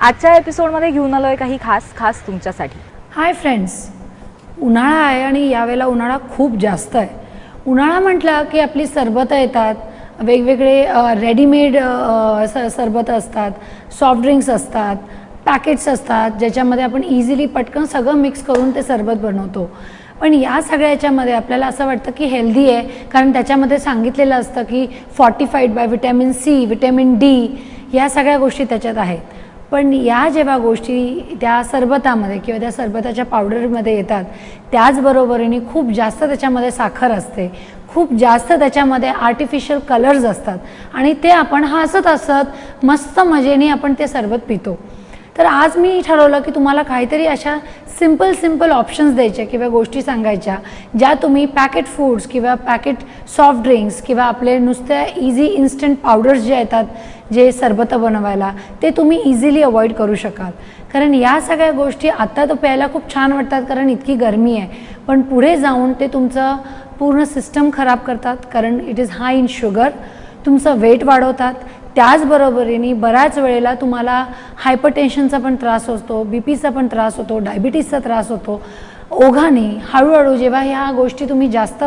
आजच्या एपिसोडमध्ये घेऊन आलोय काही खास खास तुमच्यासाठी। हाय फ्रेंड्स, उन्हाळा आहे आणि यावेळेला उन्हाळा खूप जास्त आहे। उन्हाळा म्हटलं की आपली सरबतं येतात, वेगवेगळे रेडीमेड सरबतं असतात, सॉफ्ट ड्रिंक्स असतात, पॅकेट्स असतात, ज्याच्यामध्ये आपण इझिली पटकन सगळं मिक्स करून ते सरबत बनवतो। पण या सगळ्याच्यामध्ये आपल्याला असं वाटतं की हेल्दी आहे, कारण त्याच्यामध्ये सांगितलेलं असतं की fortified by vitamin C, vitamin D, या सगळ्या गोष्टी त्याच्यात आहेत। पण या जेव्हा गोष्टी त्या सरबतामध्ये किंवा त्या सरबताच्या पावडरमध्ये येतात, त्याचबरोबरीने खूप जास्त त्याच्यामध्ये साखर असते, खूप जास्त त्याच्यामध्ये आर्टिफिशियल कलर्स असतात आणि ते आपण हसत हसत मस्त मजेने आपण ते सरबत पितो। तर आज मी ठरवलं की तुम्हाला काहीतरी अशा सिंपल ऑप्शन्स द्यायचे किंवा गोष्टी सांगायच्या, ज्या तुम्ही पॅकेट फूड्स किंवा पॅकेट सॉफ्ट ड्रिंक्स किंवा आपले नुसत्या इझी इन्स्टंट पावडर्स जे येतात जे सरबतं बनवायला, ते तुम्ही इझिली अवॉइड करू शकाल। कारण या सगळ्या गोष्टी आत्ता तर प्यायला खूप छान वाटतात कारण इतकी गरमी आहे, पण पुढे जाऊन ते तुमचं पूर्ण सिस्टम खराब करतात, कारण it is hi in sugar, तुमचं वेट वाढवतात। त्याचबरोबरीने बऱ्याच वेळेला तुम्हाला हायपरटेन्शनचा पण त्रास होतो, बीपीचा पण त्रास होतो, डायबिटीसचा त्रास होतो। ओघाने हळूहळू जेव्हा ह्या गोष्टी तुम्ही जास्त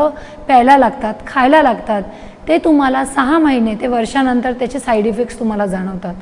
प्यायला लागतात, खायला लागतात, ते तुम्हाला 6 महिने ते वर्षानंतर त्याचे साईड इफेक्ट्स तुम्हाला जाणवतात।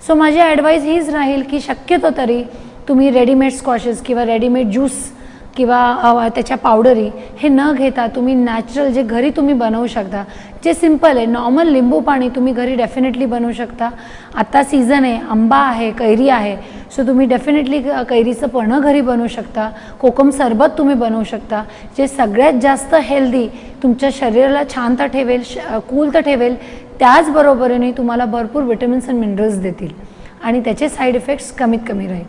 सो माझी ॲडवाईस हीच राहील की शक्यतो तरी तुम्ही रेडीमेड स्क्वॉशेस किंवा रेडीमेड ज्यूस किंवा त्याच्या पावडरी हे न घेता तुम्ही नॅचरल जे घरी तुम्ही बनवू शकता, जे सिंपल आहे, नॉर्मल लिंबू पाणी तुम्ही घरी डेफिनेटली बनवू शकता। आता सीझन आहे, आंबा आहे, कैरी आहे, सो तुम्ही डेफिनेटली कैरीचं पन्हं घरी बनवू शकता, कोकम सरबत तुम्ही बनवू शकता, जे सगळ्यात जास्त हेल्दी तुमच्या शरीराला छान तर ठेवेल, कूल तर ठेवेल, त्याचबरोबरीने तुम्हाला भरपूर विटॅमिन्स अँड मिनरल्स देतील आणि त्याचे साईड इफेक्ट्स कमीत कमी राहील।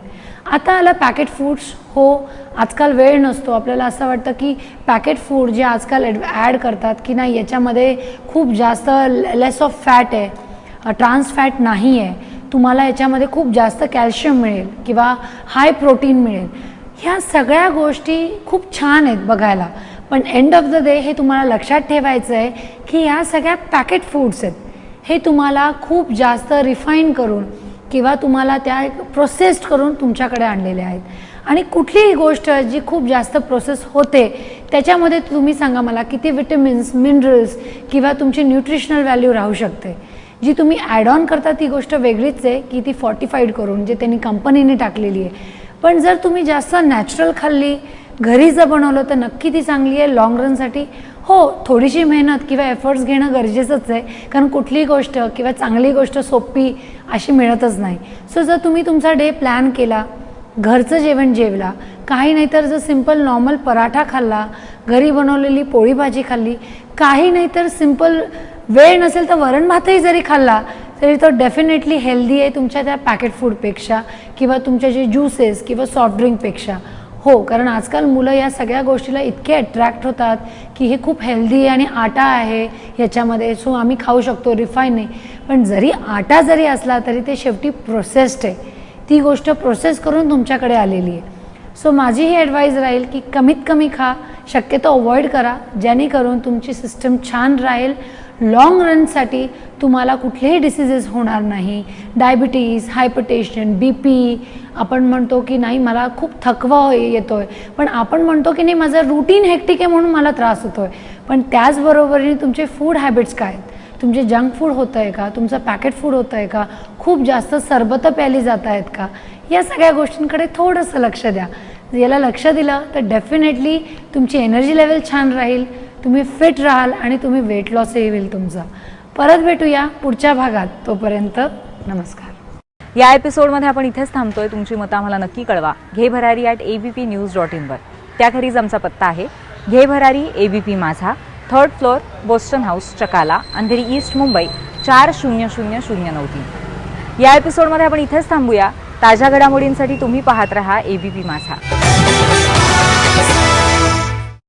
आता आला पॅकेट फूड्स। हो, आजकाल वेळ नसतो, आपल्याला असं वाटतं की पॅकेट फूड जे आजकाल ॲड करतात की नाही याच्यामध्ये खूप जास्त लेस ऑफ फॅट आहे, ट्रान्स फॅट नाही आहे, तुम्हाला याच्यामध्ये खूप जास्त कॅल्शियम मिळेल किंवा हाय प्रोटीन मिळेल। ह्या सगळ्या गोष्टी खूप छान आहेत बघायला, पण एंड ऑफ द डे हे तुम्हाला लक्षात ठेवायचं आहे की ह्या सगळ्या पॅकेट फूड्स आहेत, हे तुम्हाला खूप जास्त रिफाईन करून किंवा तुम्हाला त्या प्रोसेस्ड करून तुमच्याकडे आणलेले आहेत। आणि कुठलीही गोष्ट जी खूप जास्त प्रोसेस होते त्याच्यामध्ये तुम्ही सांगा मला किती विटॅमिन्स, मिनरल्स किंवा तुमची न्यूट्रिशनल व्हॅल्यू राहू शकते। जी तुम्ही ॲड ऑन करता ती गोष्ट वेगळीच आहे की ती फॉर्टिफाईड करून जे त्यांनी कंपनीने टाकलेली आहे। पण जर तुम्ही जास्त नॅचरल खाल्ली, घरी जर बनवलं तर नक्की ती चांगली आहे लाँग रनसाठी। हो, थोडीशी मेहनत किंवा एफर्ट्स घेणं गरजेचंच आहे, कारण कुठलीही गोष्ट किंवा चांगली गोष्ट सोपी अशी मिळतच नाही। सो जर तुम्ही तुमचा डे प्लॅन केला, घरचं जेवण जेवला, काही नाही तर जर सिंपल नॉर्मल पराठा खाल्ला, घरी बनवलेली पोळी भाजी खाल्ली, काही नाही तर सिंपल वेळ नसेल तर वरण भातही जरी खाल्ला तरी तो डेफिनेटली हेल्दी आहे तुमच्या त्या पॅकेट फूडपेक्षा किंवा तुमच्या जे ज्यूसेस किंवा सॉफ्ट ड्रिंकपेक्षा। हो, कारण आजकाल मुलं या सगळ्या गोष्टीला इतके अट्रॅक्ट होतात की हे खूप हेल्दी आहे आणि आटा आहे ह्याच्यामध्ये, सो आम्ही खाऊ शकतो, रिफाईन नाही। पण जरी आटा जरी असला तरी ते शेवटी प्रोसेस्ड आहे, ती गोष्ट प्रोसेस करून तुमच्याकडे आलेली आहे। सो माझी ही ॲडवाईस राहील की कमीत कमी खा, शक्यतो अवॉइड करा, जेणेकरून तुमची सिस्टम छान राहील, लाँग रनसाठी तुम्हाला कुठलेही डिसीजेस होणार नाही। डायबिटीज, हायपरटेन्शन, बीपी, आपण म्हणतो की नाही मला खूप थकवा येतो आहे, पण आपण म्हणतो की नाही माझं रुटीन हेक्टिक आहे म्हणून मला त्रास होतो आहे, पण त्याचबरोबरीने तुमचे फूड हॅबिट्स काय आहेत, तुमचे जंक फूड होतं आहे का, तुमचं पॅकेट फूड होतं आहे का, खूप जास्त सरबतं प्यायली जात आहेत का, या सगळ्या गोष्टींकडे थोडंसं लक्ष द्या। याला लक्ष दिलं तर डेफिनेटली तुमची एनर्जी लेवल छान राहील, तुम्ही फिट राहाल आणि तुम्ही वेट लॉसही होईल तुमचा। परत भेटूया पुढच्या भागात, तोपर्यंत नमस्कार। या एपिसोडमध्ये आपण इथेच थांबतोय। तुमची मतं आम्हाला नक्की कळवा घे_भरारी@abpnews.in वर। त्याखेरीज आमचा पत्ता आहे घे भरारी, ABP Majha, 3rd floor, Boston House, Chakala, Andheri east, Mumbai 400093। या एपिसोडमध्ये आपण इथेच थांबूया। ताज्या घडामोडींसाठी तुम्ही पाहत रहा ABP माझा।